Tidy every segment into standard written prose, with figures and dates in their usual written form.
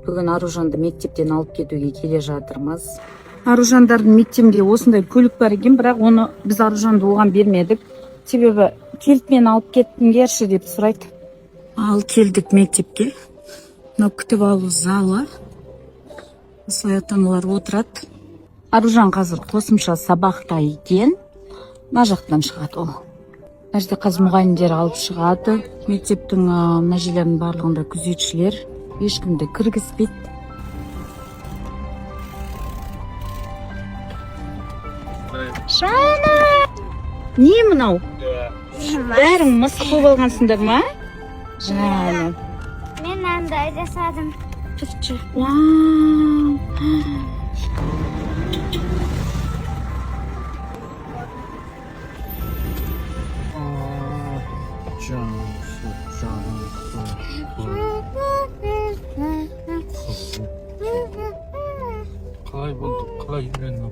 Бүгін Аружанды мектептен алып кетуге келе жатырмыз. Аружандардың мектебінде осындай көлік бар екен, бірақ оны біз Аружанды оған бермедік. Себебі келіп мен алып кеттіңдерші деп сұрайды. Ал келдік мектепке. Мынау күтіп алу залы. Осылай ата-аналар отырады. Аружан қазір қосымша сабақта екен. Мына жақтан шығады ол. Мына жерде қазір мұғалімдер алып шығады. Мектептің мына жерлерінің барлығында күзетшілер. Ешкімді кіргізбейді. Шана! Не мынау? Бәрің мысық болып алғансыңдар ма? Жаным. Мен андай жасадым. Вау! қалай болды, қалай үйрендің?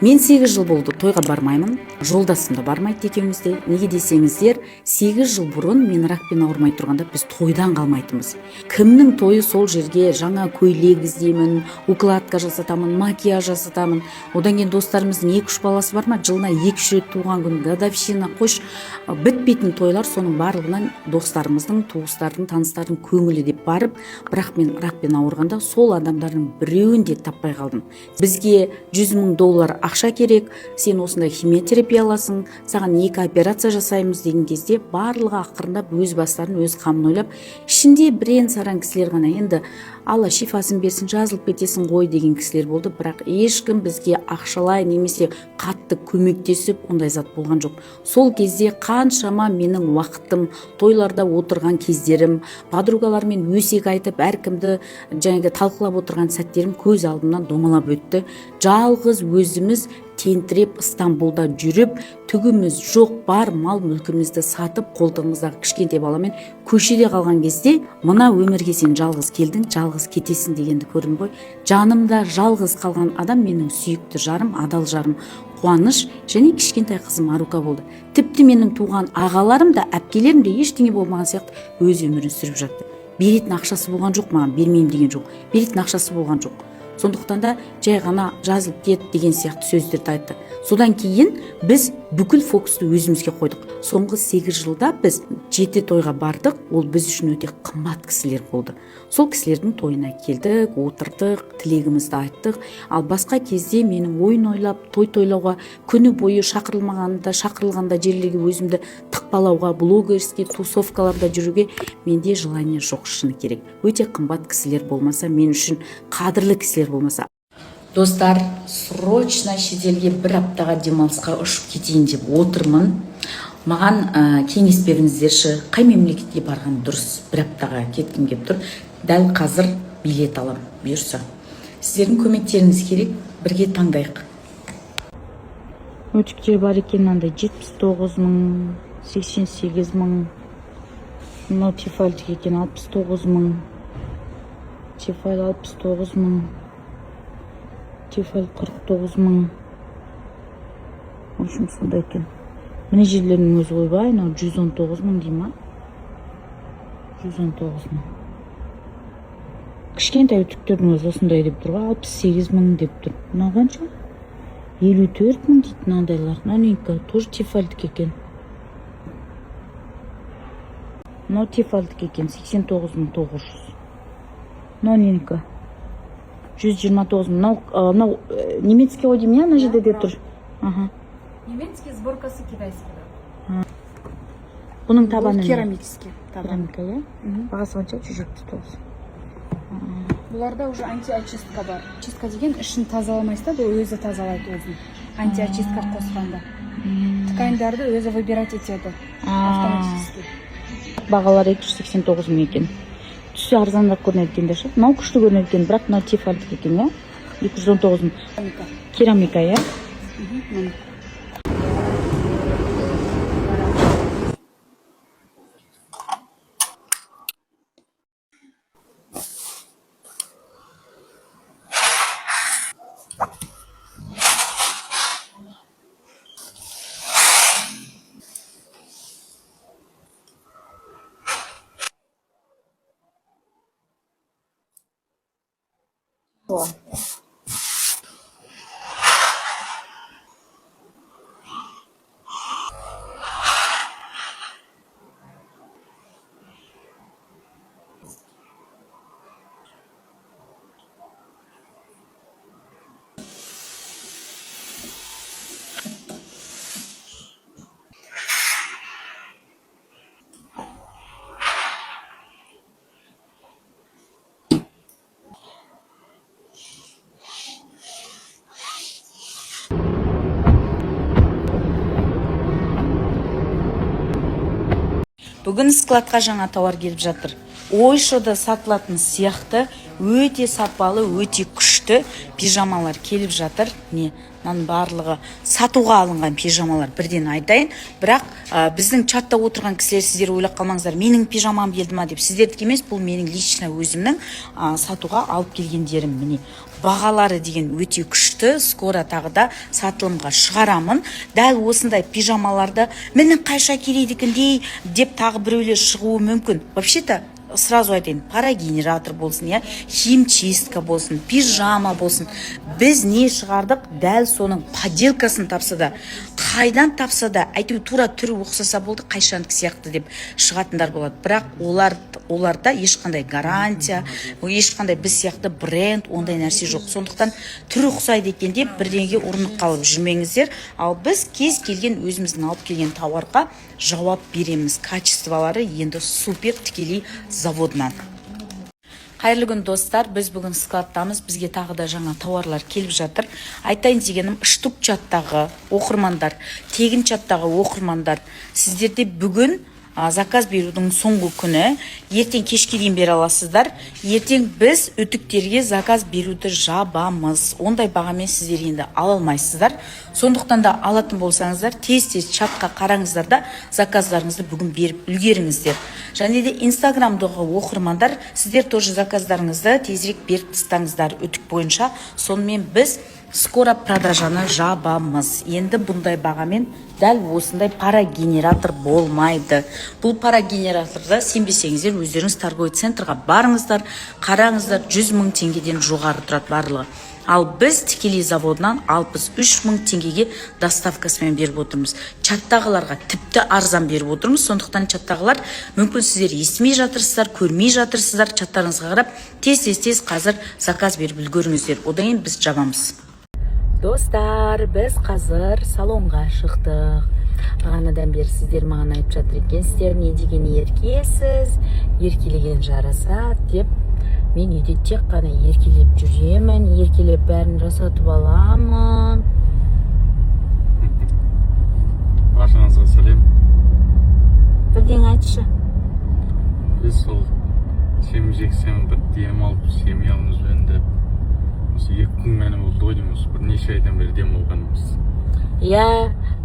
Мен 8 жыл болды тойға бармаймын. Жолдасым да бармайды екеумізде. Неге десеңіздер, 8 жыл бұрын мен ракпен ауырмай тұрғанда біз тойдан қалмайтынбыз. Кімнің тойы сол жерге жаңа көйлек іздеймін, укладка жасатамын, макияж жасатамын. Одан кейін достарымыздың 2-3 баласы бар ма? Жылына 2-3 рет туған күн, годовщина, қош, бітпейтін тойлар, соның барлығынан достарымыздың, туыстардың, таныстардың көңілі деп барып, бірақ мен ракпен ауырғанда сол адамдардың біреуін де таппай қалдым. Бізге $100,000 ақша керек, сен осындай химиотерапия аласың, саған 2 операция жасаймыз деген кезде барлығы ақырындап өз бастарын өз қамын ойлап, ішінде бірен саран кісілер ғана енді Алла шифасын берсін, жазылып кетесің ғой деген кісілер болды, бірақ ешкім бізге ақшалай немесе қатты көмектесіп ондай зат болған жоқ. Сол кезде қаншама менің уақытым, тойларда отырған кездерім, подругалармен өсек айтып, әркімді жаңағы талқылап отырған сәттерім көз алдымнан домалап өтті. Жалғыз өзіміз тентіреп Стамбулда жүріп, түгіміз жоқ, бар мал мүлкімізді сатып, қолтығымыздағы кішкентай баламен көшеде қалған кезде, мына өмірге сен жалғыз келдің, жалғыз кетесің дегенді көрдім ғой. Жанымда жалғыз қалған адам менің сүйікті жарым, адал жарым Қуаныш және кішкентай қызым Арука болды. Тіпті менің туған ағаларым да, әпкелерім де ештеңе болмаған сияқты өз өмірін сүріп жатты. Беретін ақшасы болған жоқ, маған бермеймін деген жоқ. Беретін ақшасы болған жоқ. Сондықтан да жай ғана жазылып кет деген сияқты сөздерді айтты. Содан кейін біз бүкіл фокусты өзімізге қойдық. Соңғы 8 жылда біз 7 тойға бардық, ол біз үшін өте қымбат кісілер болды. Сол кісілердің тойына келдік, отырдық, тілегімізді айттық. Ал басқа кезде менің ойын ойлап, той тойлауға, күні бойы шақырылғанда жерлерге өзімді тықпалауға, блогерский тусовкаларда жүруге менде желание жоқ, шыны керек. Өте қымбат кісілер болмаса, мен үшін қадірлі кісілер болмаса. Достар, срочно шетелге 1 аптаға демалысқа ұшып кетейін деп отырмын. Маған кеңес беріңіздерші, қай мемлекетке барған дұрыс? 1 аптаға кеткім келіп тұр. Дәл қазір билет алам, бұйырса. Сіздердің көмектеріңіз керек, бірге таңдайық. Өтіктер бар екен, андай 79,000, 88,000. Мынау Тефальдік екен 69,000. Тефаль 69,000. Тефаль 49,000. В общем, сондай екен. Міне жерлерінің өзі ойбай, 119,000 дей ма? 119,000. Кішкентай үтіктердің өзі осындай деп тұр, 68,000 деп тұр. Мынау қанша? 54,000 дейді мынандайлар. Ноненька, тоже Тефальдік екен. Мынау Тефальдік екен, 89,900. Ноненька. 129,000. Мынау немецкий ғой деймін, ана жерде деп тұр. Немецкий, сборкасы китайский. Бұның табаны не? Керамический. Керамика, я? Бағасы қанша? 179. Бұларда уже антиочистка бар. Чистка деген ішін тазаламайсыз, бұл өзі тазалайды өзін. Антиочистка қосқанда. Тканьдарды өзі выбирать етеді. Автоматически. Бағалары 289,000 екен. Түсі арзанырақ көрінеді екен де ше. Мынау күшті көрінеді екен, бірақ мынау Тефальдік екен, я? 219,000. Керамика, я? Бүгін складқа жаңа тауар келіп жатыр. Ойшода сатылатын сияқты өте сапалы, өте күшті пижамалар келіп жатыр. Мынаның барлығы сатуға алынған пижамалар, бірден айтайын. Бірақ біздің чатта отырған кісілер, сіздер ойлап қалмаңыздар, менің пижамам келді ма деп. Сіздердікі емес, бұл менің лично өзімнің сатуға алып келгендерім. Міне бағалары деген өте күшті. Скоро тағы да сатылымға шығарамын. Дәл осындай пижамаларды менің қайша келеді екен деп тағы біреулер шығуы мүмкін. Вообще-то сразу айтайын, парагенератор болсын, химчистка болсын, пижама болсын, біз не шығардық, дәл соның поделкасын тапса да, қайдан тапса да, әйтеуір тура түрі ұқсаса болды, қайшаныкі сияқты деп шығатындар болады. Бірақ оларда ешқандай гарантия, ешқандай біз сияқты бренд, ондай нәрсе жоқ. Сондықтан түрі ұқсайды екен деп бірдеңеге ұрынып қалып жүрмеңіздер. Ал біз кез келген өзіміздің алып келген тауарға жауап береміз. Качестволары енді супер, тікелей заводнан. Қайырлы күн достар, біз бүгін складтамыз, бізге тағы да жаңа тауарлар келіп жатыр. Айтайын дегенім, штук чаттағы оқырмандар, тегін чаттағы оқырмандар, сіздерде бүгін заказ берудің соңғы күні, ертең кешке дейін бере аласыздар. Ертең біз үтіктерге заказ беруді жабамыз. Ондай бағамен сіздер енді ала алмайсыздар. Сондықтан да алатын болсаңыздар, тез-тез чатқа қараңыздар да заказдарыңызды бүгін беріп үлгеріңіздер. Және де инстаграмдағы оқырмандар, сіздер тоже заказдарыңызды тезірек беріп тастаңыздар үтік бойынша. Сонымен біз скоро продажаны жабамыз. Енді бұндай бағамен дәл осындай парагенератор болмайды. Бұл парагенераторда сенбесеңіздер, өздеріңіз торговый центрға барыңыздар, қараңыздар, 100 000 теңгеден жоғары тұрады барлығы. Ал біз тікелей заводнан 63 000 теңгеге доставкасымен беріп отырмыз. Чаттағыларға тіпті арзан беріп отырмыз. Сондықтан чаттағылар, мүмкін сіздер естімей жатырсыздар, көрмей жатырсыздар, чаттарыңызға қарап тез қазір заказ беріп үлгеріңіздер. Одан кейін біз жабамыз. Достар, біз қазір салонға шықтық. Бағанадан бері сіздер маған айтып жатыр екенсіздер, не деген еркесіз, еркелеген жарасады деп. Мен үйде тек қана еркелеп жүремін, еркелеп бәрін жасатып аламын. Баршаңызға сәлем. Бірден айтшы. Біз сол жексенбі бір дем алып, семьямыз жөнінде осы 2 күн ғана болды ғой дейміз, бірнеше айдан бері дем алғанымыз.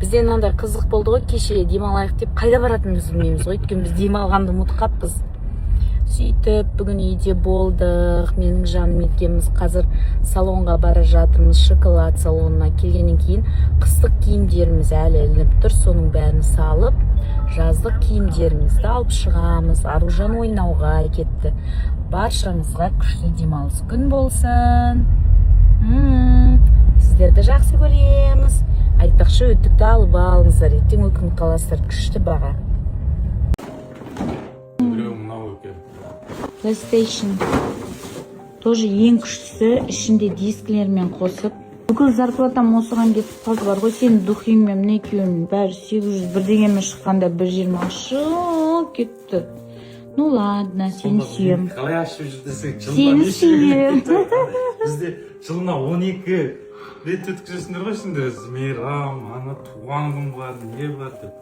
Бізден мынандай қызық болды ғой, кеше демалайық деп қайда баратынымызды білмейміз ғой, өйткені біз демалғанды ұмытып қалыппыз. Сөйтіп бүгін үйде болдық. Менің жаным екеуміз қазір салонға бара жатырмыз, шоколад салонына. Келгеннен кейін қыстық киімдеріміз әлі ілініп тұр, соның бәрін салып, жаздық киімдерімізді алып шығамыз. Аружан ойнауға кетті. Баршаңызға күшті демалыс күн болсын. Сіздерді жақсы көреміз. Айтпақшы, үтікті алып алыңыздар, ертең өкініп қаласыздар, күшті баға. PlayStation тоже ең күштісі, ішінде дискілермен қосып. Бүкіл зарплатам осыған кетіп қалды бар ғой, сенің духиңмен міне екеуінің бәрі 800 бірдеңемен шыққанда 120 кетті. Ну ладно, сені сүйем. Қалай ашып жүрдесің? Сені сүйем. Бізде жылына 12 рет өткізесіңдер ғой сендер. Мейрам, ана туған күн бар, не бар деп.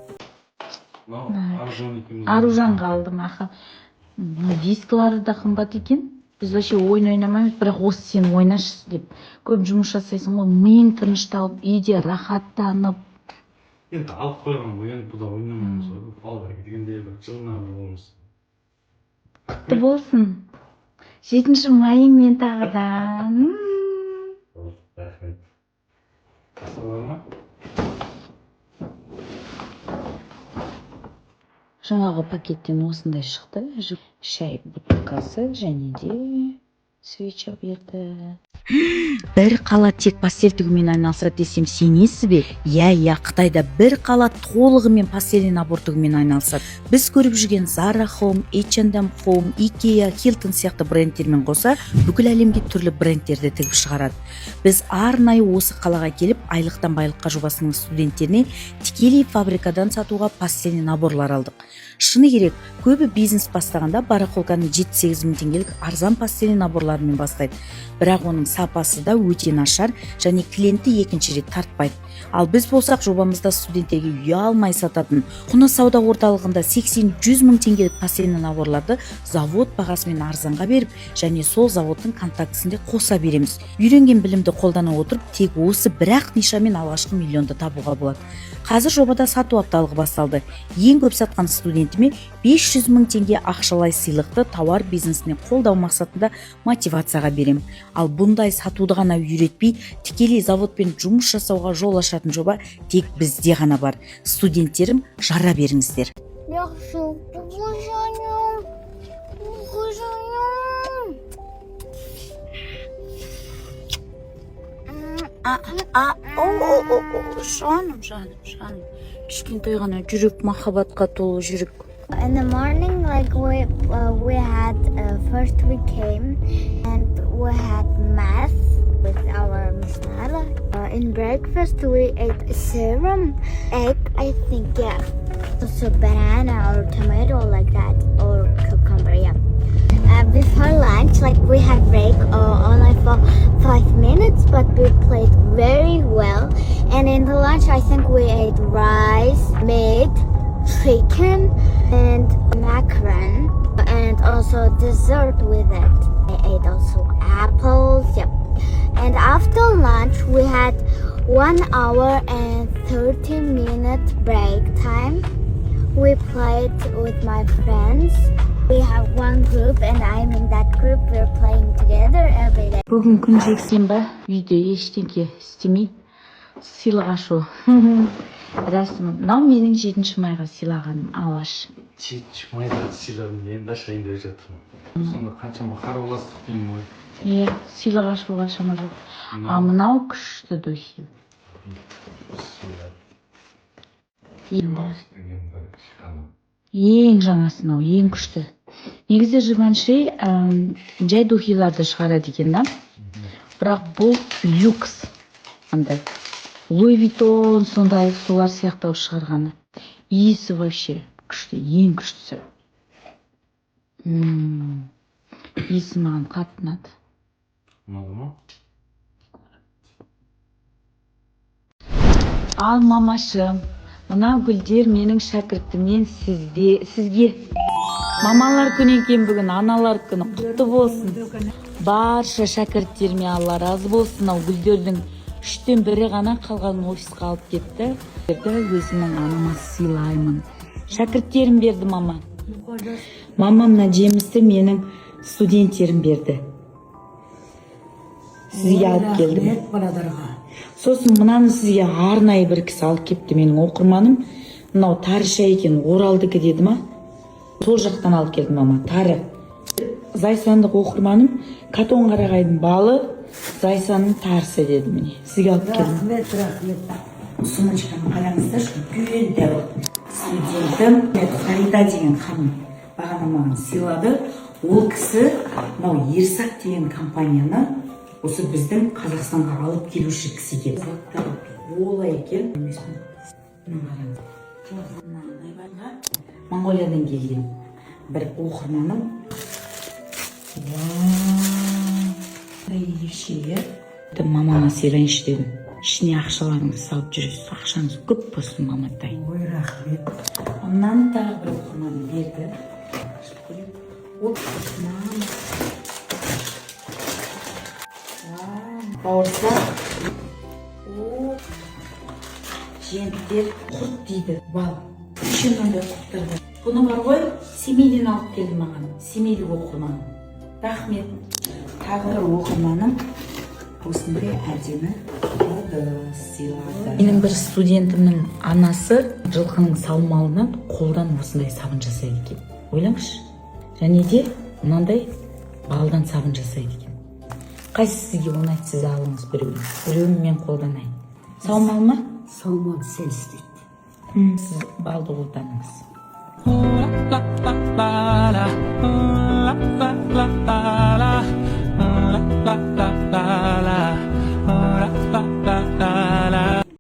Аружанға алдым, аха. Дискілары да қымбат екен. Біз вообще ойын ойнамаймыз, бірақ осы сен ойнашы деп. Көп жұмыс жасайсың ғой, миың тынышталып, үйде рахаттанып. Енді алып қойған ғой, енді бұда ойнамаймыз ғой. Алға кеткенде бір жылына болмыз. Құтты болсын. 7-ші майыңмен тағыдан. Рахмет. Асылар ма? Жаңағы пакеттен осындай шықты. Шай бутылкасы және де свеча берді. бір қала тек пастель тігумен айналысады десем сенесіз бе? Иә, Қытайда бір қала толығымен пастельный набор тігумен айналысады. Біз көріп жүрген Zara Home, H&M Home, Ikea, Hilton сияқты брендтермен қоса бүкіл әлемге түрлі брендтерді тігіп шығарады. Біз арнайы осы қалаға келіп, айлықтан байлыққа жобасының студенттеріне тікелей фабрикадан сатуға пастельный наборлар алдық. Шыны керек, көбі бизнес бастағанда барахолканы 7-8 мың теңгелік арзан пастельный наборларымен бастайды. Бірақ оның сапасы да өте нашар және клиентті екінші рет тартпайды. Ал біз болсақ жобамызда студенттерге ұялмай сататын, құны сауда орталығында 80-100 мың теңгелік пастельный наборларды завод бағасымен арзанға беріп, және сол заводтың контактісінде қоса береміз. Үйренген білімді қолдана отырып, тек осы бір-ақ нишамен алғашқы миллионды табуға болады. Қазір жобада сату апталығы басталды. Ең көп сатқан студентіме 500 мың теңге ақшалай сыйлықты тауар бизнесіне қолдау мақсатында мотивацияға берем. Ал бұндай сатуды ғана үйретпей, тікелей заводпен жұмыс жасауға жол ашатын жоба тек бізде ғана бар. Студенттерім, жара беріңіздер. Yaxşı. Жаным. Кішкентай ғана жүрек, махаббатқа толы жүрек. In the morning, like we had first we came and we had math with our Miss Nala. In breakfast we ate serum, egg, I think, yeah. Also banana or tomato like that, or cucumber, yeah. Before lunch, like we had break only for 5 minutes, but we played very well. And in the lunch, I think we ate rice, meat, chicken, and macaron, and also dessert with it. I ate also apples, yep. And after lunch, we had 1 hour and 30 minute break time. We played with my friends. We have one group and I'm in that group. We're playing together every day. Бүгін күн жексенбі, үйде ештеңке істемей, сыйлық ашу. Рәсім, мынау менің 7 майға сыйлағаным алаш. 7 майда сыйладым, енді ашайын деп жатырмын. Сонда қаншама қарауластық деймін ғой. Иә, сыйлық ашуға шама жоқ. А мынау күшті духи. Ең жаңасынау, ең күшті. Негізі Живанши жай духиларды шығарады екен да. Бірақ бұл люкс. Андай. Луи Виттон сондай солар сияқтау шығарғаны. Иісі вообще күшті, ең күштісі. Иісі маған қатты ұнады. Ұнады ма? Ал мамашым, мына гүлдер менің шәкіртімнен сізге. Мамалар күнен кейін бүгін аналар күні құтты болсын. Барша шәкірттеріме Алла разы болсын. Ау гүлдердің 3-тен 1-і ғана қалған офисқа алып кетті. Өзімнің анама сыйлаймын. Шәкірттерім берді мама. Мамамна жемісті менің студенттерім берді. Сізге алып келдім. Сосын мынаны сізге арнайы бір кісі алып кепті, менің оқырманым. Мынау тарыша екен, Оралдікі деді ма? Сол жақтан алып келдім мама, тары. Зайсандық оқырманым, Катон Қарағайдың балы, Зайсанның тарысы деді міне. Сізге алып келдім. Рахмет. Сумочканы қараңыздаршы, үлкен дәуір. Студентім Фарида деген ханым бағана маған сыйлады. Ол кісі мынау Ерсак деген компанияны осы біздің Қазақстанға алып келуші кісі екен. Олай екен. Монғолиядан келген бір оқырманым. Ерекше. Мамама сыйлайыншы дедім. Ішіне ақшаларыңызды салып жүресіз. Ақшаңыз көп болсын, маматай. Ой, рахмет. Оннан тағы бір оқырманым берді. Бауырсақ. Жентер құрт дейді. Бал. Үшініңді құқтырды. Бұны бар ғой, Семейден алып келді маған. Семейлік оқырманым. Рахмет. Тағы бір оқырманым осындай әдемі сыйлады. Менің бір студентімнің анасы жылқының салмалынан қолдан осындай сабын жасайды екен. Ойлаңызшы. Және де мынандай балдан сабын жасайды екен. Кайсы сизге унайт, сиз алыңыз бирөөнү мен колдонайын. Саумал ма? Саумал сен істейді. Сиз балды колдонуңуз. La la la la la la la la la